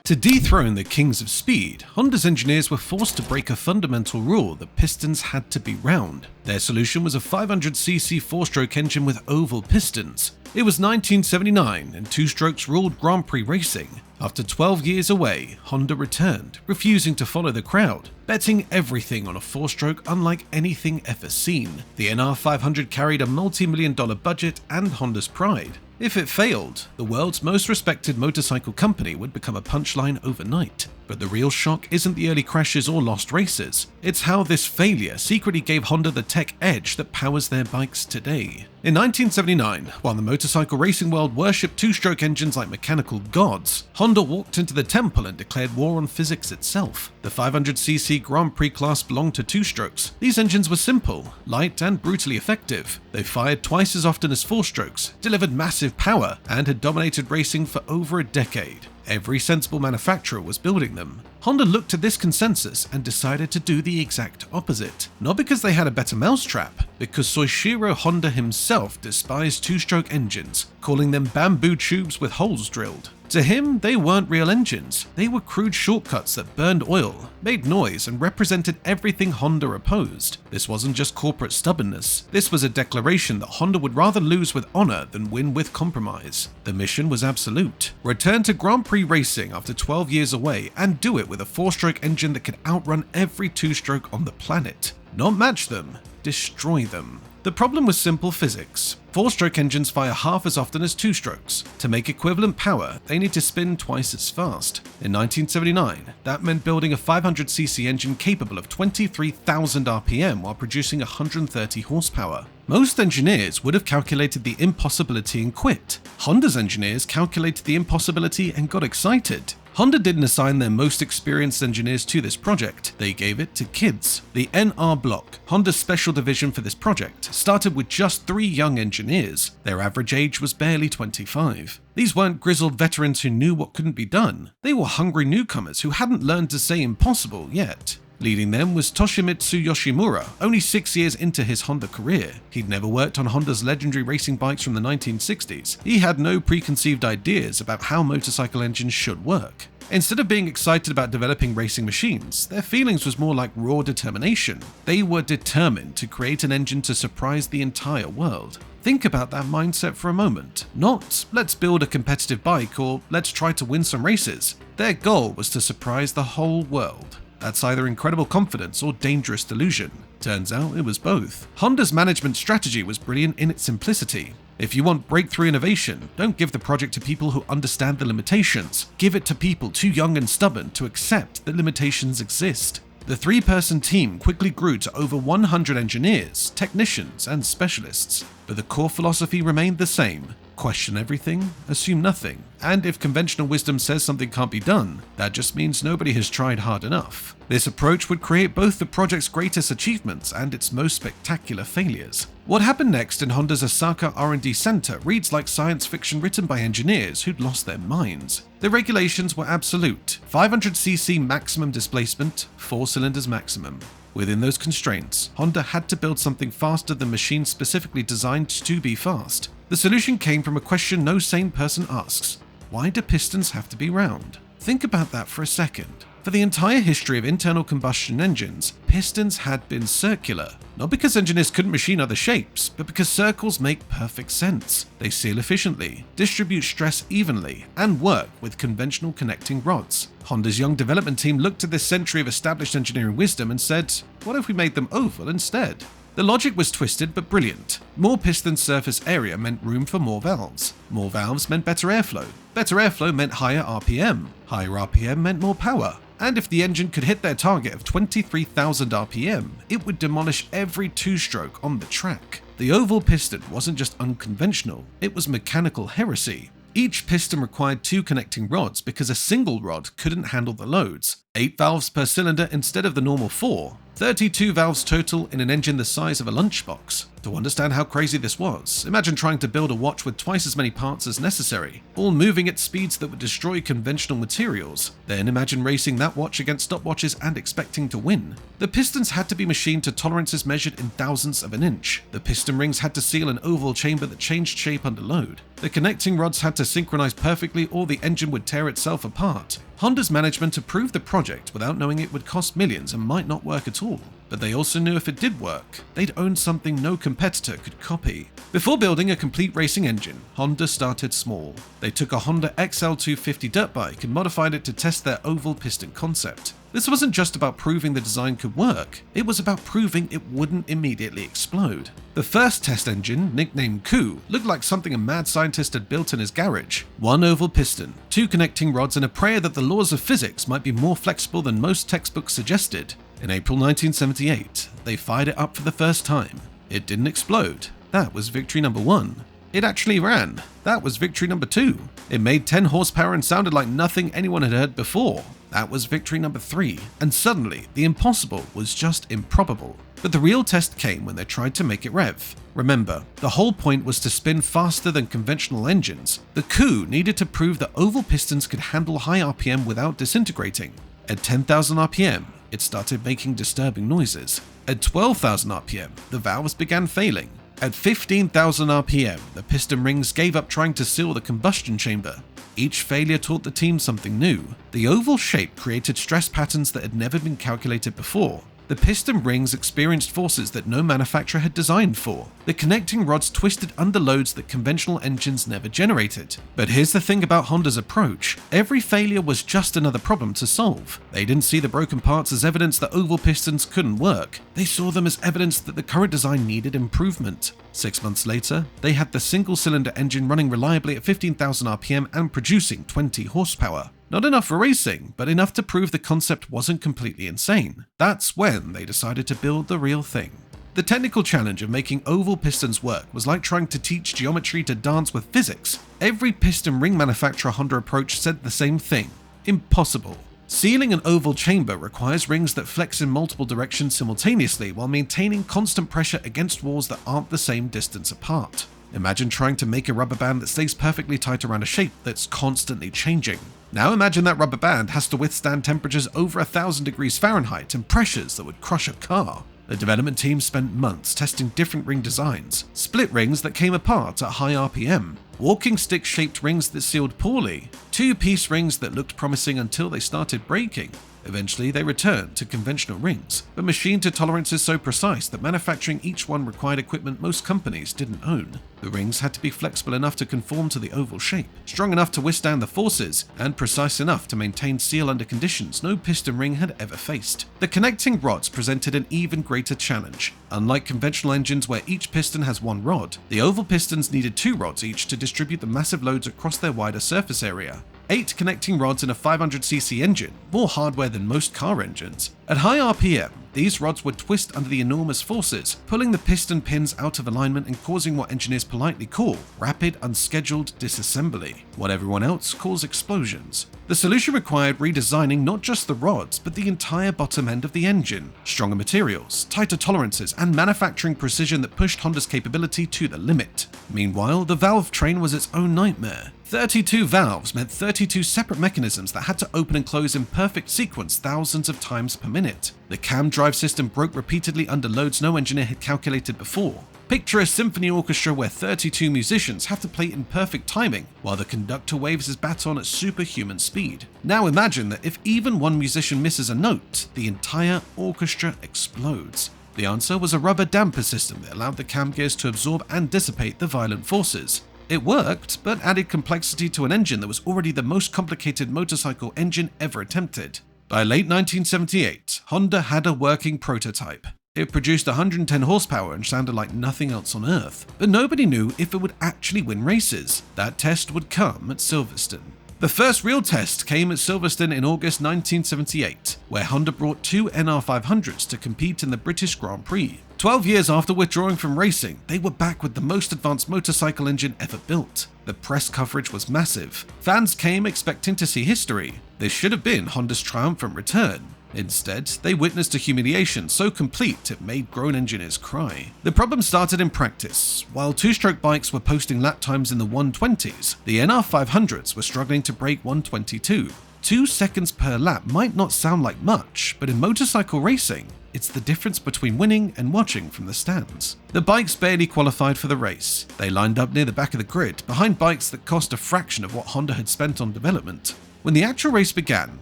To dethrone the kings of speed, Honda's engineers were forced to break a fundamental rule that pistons had to be round. Their solution was a 500cc four-stroke engine with oval pistons. It was 1979 and two-strokes ruled Grand Prix racing. After 12 years away, Honda returned, refusing to follow the crowd, betting everything on a four-stroke unlike anything ever seen. The NR500 carried a multi-million-dollar budget and Honda's pride. If it failed, the world's most respected motorcycle company would become a punchline overnight. But the real shock isn't the early crashes or lost races, it's how this failure secretly gave Honda the tech edge that powers their bikes today. In 1979, while the motorcycle racing world worshipped two-stroke engines like mechanical gods, Honda walked into the temple and declared war on physics itself. The 500cc Grand Prix class belonged to two-strokes. These engines were simple, light, and brutally effective. They fired twice as often as four-strokes, delivered massive power, and had dominated racing for over a decade. Every sensible manufacturer was building them. Honda looked to this consensus and decided to do the exact opposite. Not because they had a better mousetrap, because Soichiro Honda himself despised two-stroke engines, calling them bamboo tubes with holes drilled. To him, they weren't real engines. They were crude shortcuts that burned oil, made noise, and represented everything Honda opposed. This wasn't just corporate stubbornness. This was a declaration that Honda would rather lose with honor than win with compromise. The mission was absolute. Return to Grand Prix racing after 12 years away and do it with a four-stroke engine that could outrun every two-stroke on the planet. Not match them, destroy them. The problem was simple physics. Four-stroke engines fire half as often as two-strokes. To make equivalent power, they need to spin twice as fast. In 1979, that meant building a 500cc engine capable of 23,000 RPM while producing 130 horsepower. Most engineers would have calculated the impossibility and quit. Honda's engineers calculated the impossibility and got excited. Honda didn't assign their most experienced engineers to this project, they gave it to kids. The NR block, Honda's special division for this project, started with just 3 young engineers. Their average age was barely 25. These weren't grizzled veterans who knew what couldn't be done. They were hungry newcomers who hadn't learned to say impossible yet. Leading them was Toshimitsu Yoshimura, only 6 years into his Honda career. He'd never worked on Honda's legendary racing bikes from the 1960s. He had no preconceived ideas about how motorcycle engines should work. Instead of being excited about developing racing machines, their feelings was more like raw determination. They were determined to create an engine to surprise the entire world. Think about that mindset for a moment. Not, let's build a competitive bike or let's try to win some races. Their goal was to surprise the whole world. That's either incredible confidence or dangerous delusion. Turns out it was both. Honda's management strategy was brilliant in its simplicity. If you want breakthrough innovation, don't give the project to people who understand the limitations. Give it to people too young and stubborn to accept that limitations exist. The 3-person team quickly grew to over 100 engineers, technicians, and specialists, but the core philosophy remained the same. Question everything, assume nothing, and if conventional wisdom says something can't be done, that just means nobody has tried hard enough. This approach would create both the project's greatest achievements and its most spectacular failures. What happened next in Honda's Osaka R&D Center reads like science fiction written by engineers who'd lost their minds. The regulations were absolute: 500cc maximum displacement, 4 cylinders maximum. Within those constraints, Honda had to build something faster than machines specifically designed to be fast. The solution came from a question no sane person asks: why do pistons have to be round? Think about that for a second. For the entire history of internal combustion engines, pistons had been circular. Not because engineers couldn't machine other shapes, but because circles make perfect sense. They seal efficiently, distribute stress evenly, and work with conventional connecting rods. Honda's young development team looked at this century of established engineering wisdom and said, what if we made them oval instead? The logic was twisted but brilliant. More piston surface area meant room for more valves. More valves meant better airflow. Better airflow meant higher RPM. Higher RPM meant more power. And if the engine could hit their target of 23,000 RPM, it would demolish every two-stroke on the track. The oval piston wasn't just unconventional, it was mechanical heresy. Each piston required 2 connecting rods because a single rod couldn't handle the loads. 8 valves per cylinder instead of the normal 4. 32 valves total in an engine the size of a lunchbox. To understand how crazy this was, imagine trying to build a watch with twice as many parts as necessary, all moving at speeds that would destroy conventional materials. Then imagine racing that watch against stopwatches and expecting to win. The pistons had to be machined to tolerances measured in thousandths of an inch. The piston rings had to seal an oval chamber that changed shape under load. The connecting rods had to synchronize perfectly or the engine would tear itself apart. Honda's management approved the project without knowing it would cost millions and might not work at all. But they also knew if it did work, they'd own something no competitor could copy. Before building a complete racing engine, Honda started small. They took a Honda XL250 dirt bike and modified it to test their Oval-Piston concept. This wasn't just about proving the design could work, it was about proving it wouldn't immediately explode. The first test engine, nicknamed Coup, looked like something a mad scientist had built in his garage. One oval piston, two connecting rods, and a prayer that the laws of physics might be more flexible than most textbooks suggested. In April 1978, they fired it up for the first time. It didn't explode. That was victory number 1. It actually ran. That was victory number 2. It made 10 horsepower and sounded like nothing anyone had heard before. That was victory number 3. And suddenly, the impossible was just improbable. But the real test came when they tried to make it rev. Remember, the whole point was to spin faster than conventional engines. The Coup needed to prove that oval pistons could handle high RPM without disintegrating. At 10,000 RPM, it started making disturbing noises. At 12,000 RPM, the valves began failing. At 15,000 RPM, the piston rings gave up trying to seal the combustion chamber. Each failure taught the team something new. The oval shape created stress patterns that had never been calculated before. The piston rings experienced forces that no manufacturer had designed for. The connecting rods twisted under loads that conventional engines never generated. But here's the thing about Honda's approach. Every failure was just another problem to solve. They didn't see the broken parts as evidence that oval pistons couldn't work. They saw them as evidence that the current design needed improvement. 6 months later, they had the single-cylinder engine running reliably at 15,000 RPM and producing 20 horsepower. Not enough for racing, but enough to prove the concept wasn't completely insane. That's when they decided to build the real thing. The technical challenge of making oval pistons work was like trying to teach geometry to dance with physics. Every piston ring manufacturer Honda approached said the same thing: impossible. Sealing an oval chamber requires rings that flex in multiple directions simultaneously while maintaining constant pressure against walls that aren't the same distance apart. Imagine trying to make a rubber band that stays perfectly tight around a shape that's constantly changing. Now imagine that rubber band has to withstand temperatures over 1,000 degrees Fahrenheit and pressures that would crush a car. The development team spent months testing different ring designs, split rings that came apart at high RPM, walking stick-shaped rings that sealed poorly, two-piece rings that looked promising until they started breaking. Eventually, they returned to conventional rings, but machined to tolerances so precise that manufacturing each one required equipment most companies didn't own. The rings had to be flexible enough to conform to the oval shape, strong enough to withstand the forces, and precise enough to maintain seal under conditions no piston ring had ever faced. The connecting rods presented an even greater challenge. Unlike conventional engines where each piston has one rod, the oval pistons needed 2 rods each to distribute the massive loads across their wider surface area. 8 connecting rods in a 500cc engine, more hardware than most car engines. At high RPM, these rods would twist under the enormous forces, pulling the piston pins out of alignment and causing what engineers politely call rapid, unscheduled disassembly, what everyone else calls explosions. The solution required redesigning not just the rods, but the entire bottom end of the engine, stronger materials, tighter tolerances, and manufacturing precision that pushed Honda's capability to the limit. Meanwhile, the valve train was its own nightmare. 32 valves meant 32 separate mechanisms that had to open and close in perfect sequence thousands of times per minute. The cam drive system broke repeatedly under loads no engineer had calculated before. Picture a symphony orchestra where 32 musicians have to play in perfect timing, while the conductor waves his baton at superhuman speed. Now imagine that if even one musician misses a note, the entire orchestra explodes. The answer was a rubber damper system that allowed the cam gears to absorb and dissipate the violent forces. It worked, but added complexity to an engine that was already the most complicated motorcycle engine ever attempted. By late 1978, Honda had a working prototype. It produced 110 horsepower and sounded like nothing else on Earth, but nobody knew if it would actually win races. That test would come at Silverstone. The first real test came at Silverstone in August 1978, where Honda brought 2 NR500s to compete in the British Grand Prix. 12 years after withdrawing from racing, they were back with the most advanced motorcycle engine ever built. The press coverage was massive. Fans came expecting to see history. This should have been Honda's triumphant return. Instead, they witnessed a humiliation so complete it made grown engineers cry. The problem started in practice. While two-stroke bikes were posting lap times in the 120s, the NR500s were struggling to break 122. 2 seconds per lap might not sound like much, but in motorcycle racing, it's the difference between winning and watching from the stands. The bikes barely qualified for the race. They lined up near the back of the grid, behind bikes that cost a fraction of what Honda had spent on development. When the actual race began,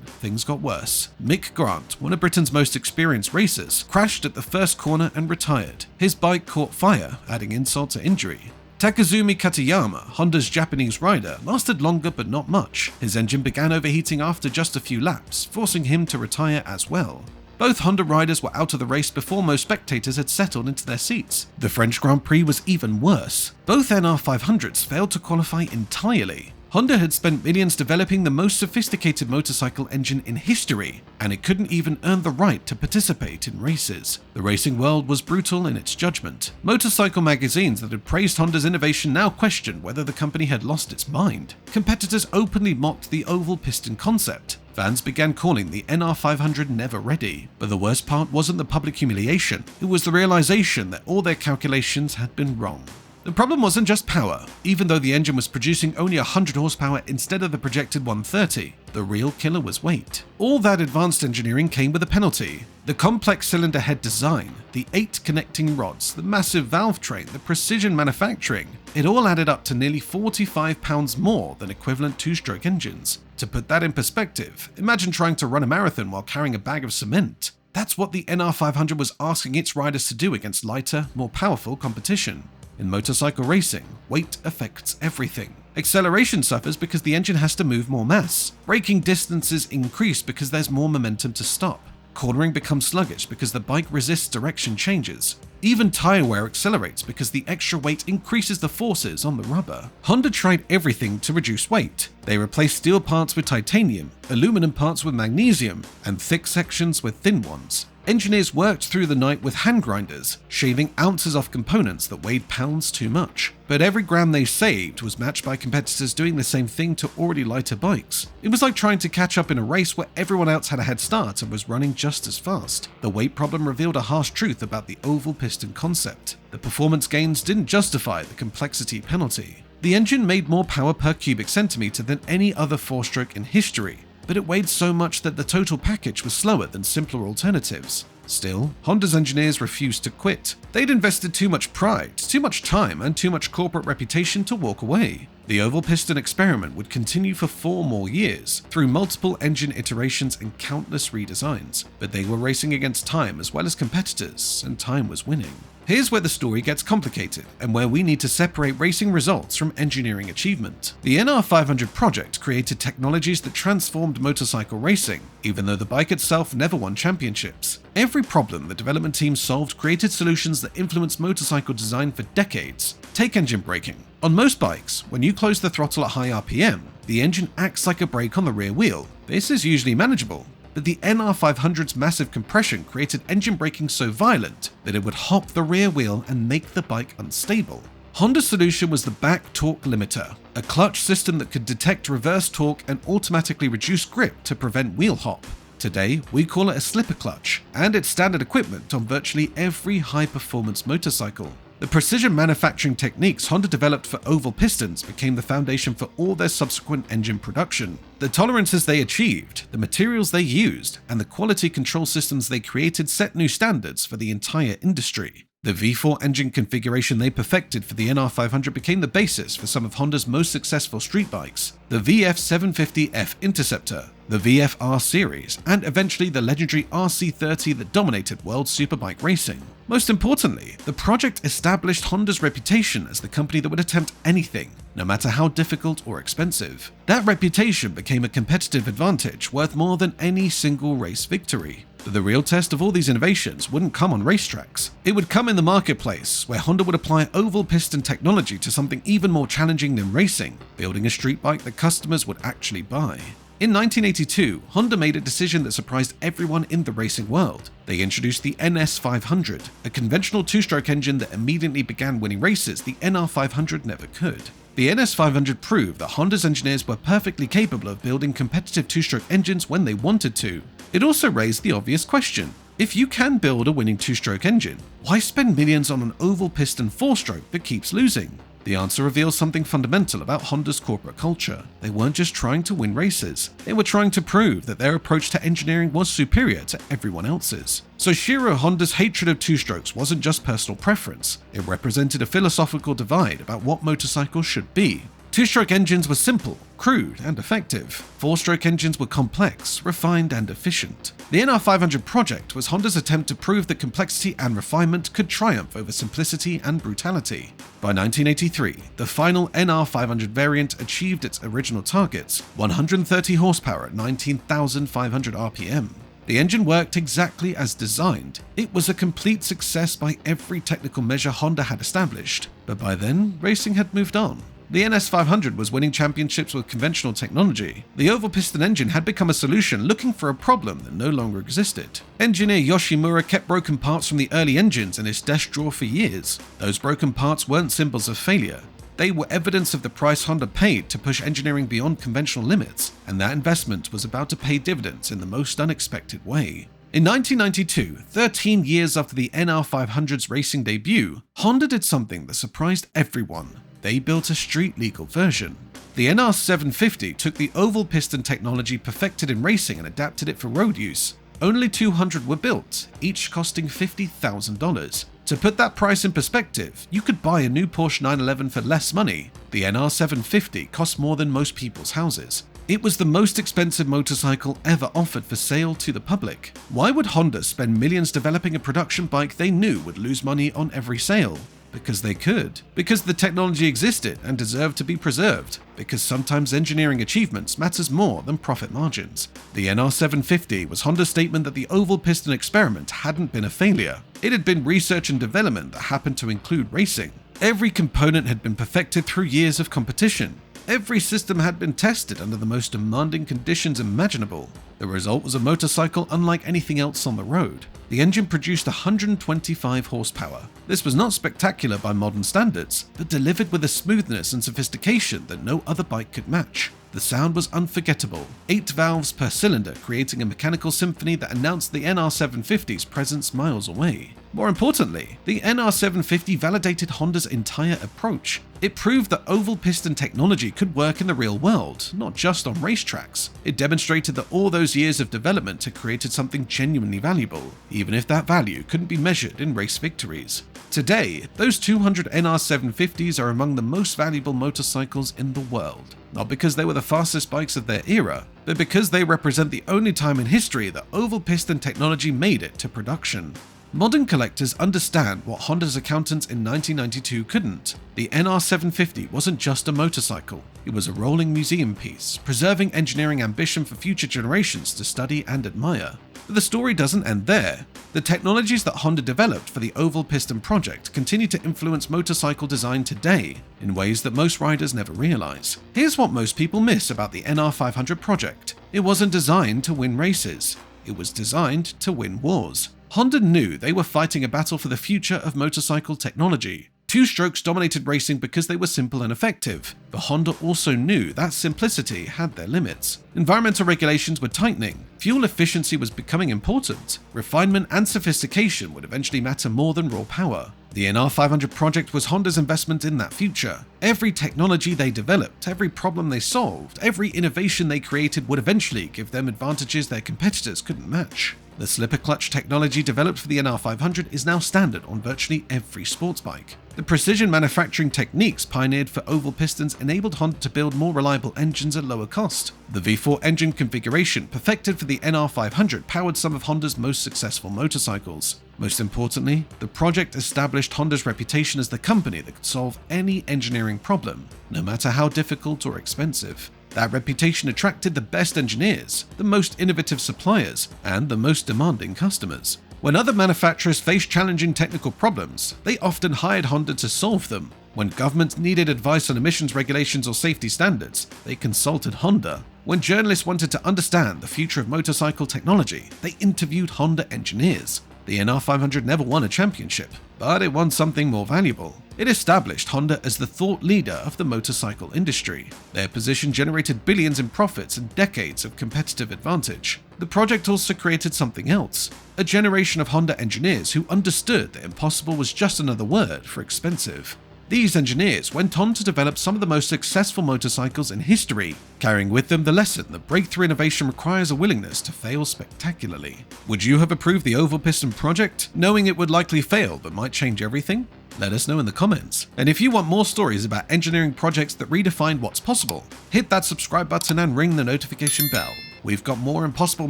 things got worse. Mick Grant, one of Britain's most experienced racers, crashed at the first corner and retired. His bike caught fire, adding insult to injury. Takazumi Katayama, Honda's Japanese rider, lasted longer but not much. His engine began overheating after just a few laps, forcing him to retire as well. Both Honda riders were out of the race before most spectators had settled into their seats. The French Grand Prix was even worse. Both NR500s failed to qualify entirely. Honda had spent millions developing the most sophisticated motorcycle engine in history, and it couldn't even earn the right to participate in races. The racing world was brutal in its judgment. Motorcycle magazines that had praised Honda's innovation now questioned whether the company had lost its mind. Competitors openly mocked the Oval-Piston concept. Fans began calling the NR500 never ready. But the worst part wasn't the public humiliation, it was the realization that all their calculations had been wrong. The problem wasn't just power. Even though the engine was producing only 100 horsepower instead of the projected 130, the real killer was weight. All that advanced engineering came with a penalty. The complex cylinder head design, the 8 connecting rods, the massive valve train, the precision manufacturing, it all added up to nearly 45 pounds more than equivalent two-stroke engines. To put that in perspective, imagine trying to run a marathon while carrying a bag of cement. That's what the NR500 was asking its riders to do against lighter, more powerful competition. In motorcycle racing, weight affects everything. Acceleration suffers because the engine has to move more mass. Braking distances increase because there's more momentum to stop. Cornering becomes sluggish because the bike resists direction changes. Even tire wear accelerates because the extra weight increases the forces on the rubber. Honda tried everything to reduce weight. They replaced steel parts with titanium, aluminum parts with magnesium, and thick sections with thin ones. Engineers worked through the night with hand grinders, shaving ounces off components that weighed pounds too much. But every gram they saved was matched by competitors doing the same thing to already lighter bikes. It was like trying to catch up in a race where everyone else had a head start and was running just as fast. The weight problem revealed a harsh truth about the Oval-Piston concept. The performance gains didn't justify the complexity penalty. The engine made more power per cubic centimeter than any other four-stroke in history, but it weighed so much that the total package was slower than simpler alternatives. Still, Honda's engineers refused to quit. They'd invested too much pride, too much time, and too much corporate reputation to walk away. The Oval-Piston experiment would continue for 4 more years, through multiple engine iterations and countless redesigns, but they were racing against time as well as competitors, and time was winning. Here's where the story gets complicated, and where we need to separate racing results from engineering achievement. The NR500 project created technologies that transformed motorcycle racing, even though the bike itself never won championships. Every problem the development team solved created solutions that influenced motorcycle design for decades. Take engine braking. On most bikes, when you close the throttle at high RPM, the engine acts like a brake on the rear wheel. This is usually manageable. But the NR500's massive compression created engine braking so violent that it would hop the rear wheel and make the bike unstable. Honda's solution was the back torque limiter, a clutch system that could detect reverse torque and automatically reduce grip to prevent wheel hop. Today, we call it a slipper clutch, and it's standard equipment on virtually every high-performance motorcycle. The precision manufacturing techniques Honda developed for oval pistons became the foundation for all their subsequent engine production. The tolerances they achieved, the materials they used, and the quality control systems they created set new standards for the entire industry. The V4 engine configuration they perfected for the NR500 became the basis for some of Honda's most successful street bikes, the VF750F Interceptor, the VF-R series, and eventually the legendary RC30 that dominated world superbike racing. Most importantly, the project established Honda's reputation as the company that would attempt anything, no matter how difficult or expensive. That reputation became a competitive advantage worth more than any single race victory. But the real test of all these innovations wouldn't come on racetracks. It would come in the marketplace, where Honda would apply oval piston technology to something even more challenging than racing, building a street bike that customers would actually buy. In 1982, Honda made a decision that surprised everyone in the racing world. They introduced the NS500, a conventional two-stroke engine that immediately began winning races the NR500 never could. The NS500 proved that Honda's engineers were perfectly capable of building competitive two-stroke engines when they wanted to. It also raised the obvious question: if you can build a winning two-stroke engine, why spend millions on an oval-piston four-stroke that keeps losing? The answer reveals something fundamental about Honda's corporate culture. They weren't just trying to win races, they were trying to prove that their approach to engineering was superior to everyone else's. So Shiro Honda's hatred of two-strokes wasn't just personal preference, it represented a philosophical divide about what motorcycles should be. Two-stroke engines were simple, crude, and effective. Four-stroke engines were complex, refined, and efficient. The NR500 project was Honda's attempt to prove that complexity and refinement could triumph over simplicity and brutality. By 1983, the final NR500 variant achieved its original targets, 130 horsepower at 19,500 RPM. The engine worked exactly as designed. It was a complete success by every technical measure Honda had established. But by then, racing had moved on. The NS500 was winning championships with conventional technology. The Oval-Piston engine had become a solution looking for a problem that no longer existed. Engineer Yoshimura kept broken parts from the early engines in his desk drawer for years. Those broken parts weren't symbols of failure. They were evidence of the price Honda paid to push engineering beyond conventional limits, and that investment was about to pay dividends in the most unexpected way. In 1992, 13 years after the NR500's racing debut, Honda did something that surprised everyone. They built a street-legal version. The NR750 took the oval-piston technology perfected in racing and adapted it for road use. Only 200 were built, each costing $50,000. To put that price in perspective, you could buy a new Porsche 911 for less money. The NR750 cost more than most people's houses. It was the most expensive motorcycle ever offered for sale to the public. Why would Honda spend millions developing a production bike they knew would lose money on every sale? Because they could. Because the technology existed and deserved to be preserved. Because sometimes engineering achievements matters more than profit margins. The NR750 was Honda's statement that the oval-piston experiment hadn't been a failure. It had been research and development that happened to include racing. Every component had been perfected through years of competition. Every system had been tested under the most demanding conditions imaginable. The result was a motorcycle unlike anything else on the road. The engine produced 125 horsepower. This was not spectacular by modern standards, but delivered with a smoothness and sophistication that no other bike could match. The sound was unforgettable, 8 valves per cylinder creating a mechanical symphony that announced the NR750's presence miles away. More importantly, the NR750 validated Honda's entire approach. It proved that oval-piston technology could work in the real world, not just on racetracks. It demonstrated that all those years of development had created something genuinely valuable, even if that value couldn't be measured in race victories. Today, those 200 NR750s are among the most valuable motorcycles in the world. Not because they were the fastest bikes of their era, but because they represent the only time in history that oval-piston technology made it to production. Modern collectors understand what Honda's accountants in 1992 couldn't. The NR750 wasn't just a motorcycle, it was a rolling museum piece, preserving engineering ambition for future generations to study and admire. But the story doesn't end there. The technologies that Honda developed for the oval-piston project continue to influence motorcycle design today in ways that most riders never realize. Here's what most people miss about the NR500 project. It wasn't designed to win races. It was designed to win wars. Honda knew they were fighting a battle for the future of motorcycle technology. Two-strokes dominated racing because they were simple and effective, but Honda also knew that simplicity had their limits. Environmental regulations were tightening, fuel efficiency was becoming important, refinement and sophistication would eventually matter more than raw power. The NR500 project was Honda's investment in that future. Every technology they developed, every problem they solved, every innovation they created would eventually give them advantages their competitors couldn't match. The slipper clutch technology developed for the NR500 is now standard on virtually every sports bike. The precision manufacturing techniques pioneered for oval pistons enabled Honda to build more reliable engines at lower cost. The V4 engine configuration perfected for the NR500 powered some of Honda's most successful motorcycles. Most importantly, the project established Honda's reputation as the company that could solve any engineering problem, no matter how difficult or expensive. That reputation attracted the best engineers, the most innovative suppliers, and the most demanding customers. When other manufacturers faced challenging technical problems, they often hired Honda to solve them. When governments needed advice on emissions regulations or safety standards, they consulted Honda. When journalists wanted to understand the future of motorcycle technology, they interviewed Honda engineers. The NR500 never won a championship, but it won something more valuable. It established Honda as the thought leader of the motorcycle industry. Their position generated billions in profits and decades of competitive advantage. The project also created something else, a generation of Honda engineers who understood that impossible was just another word for expensive. These engineers went on to develop some of the most successful motorcycles in history, carrying with them the lesson that breakthrough innovation requires a willingness to fail spectacularly. Would you have approved the Oval-Piston project, knowing it would likely fail but might change everything? Let us know in the comments. And if you want more stories about engineering projects that redefined what's possible, hit that subscribe button and ring the notification bell. We've got more impossible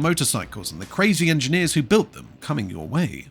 motorcycles and the crazy engineers who built them coming your way.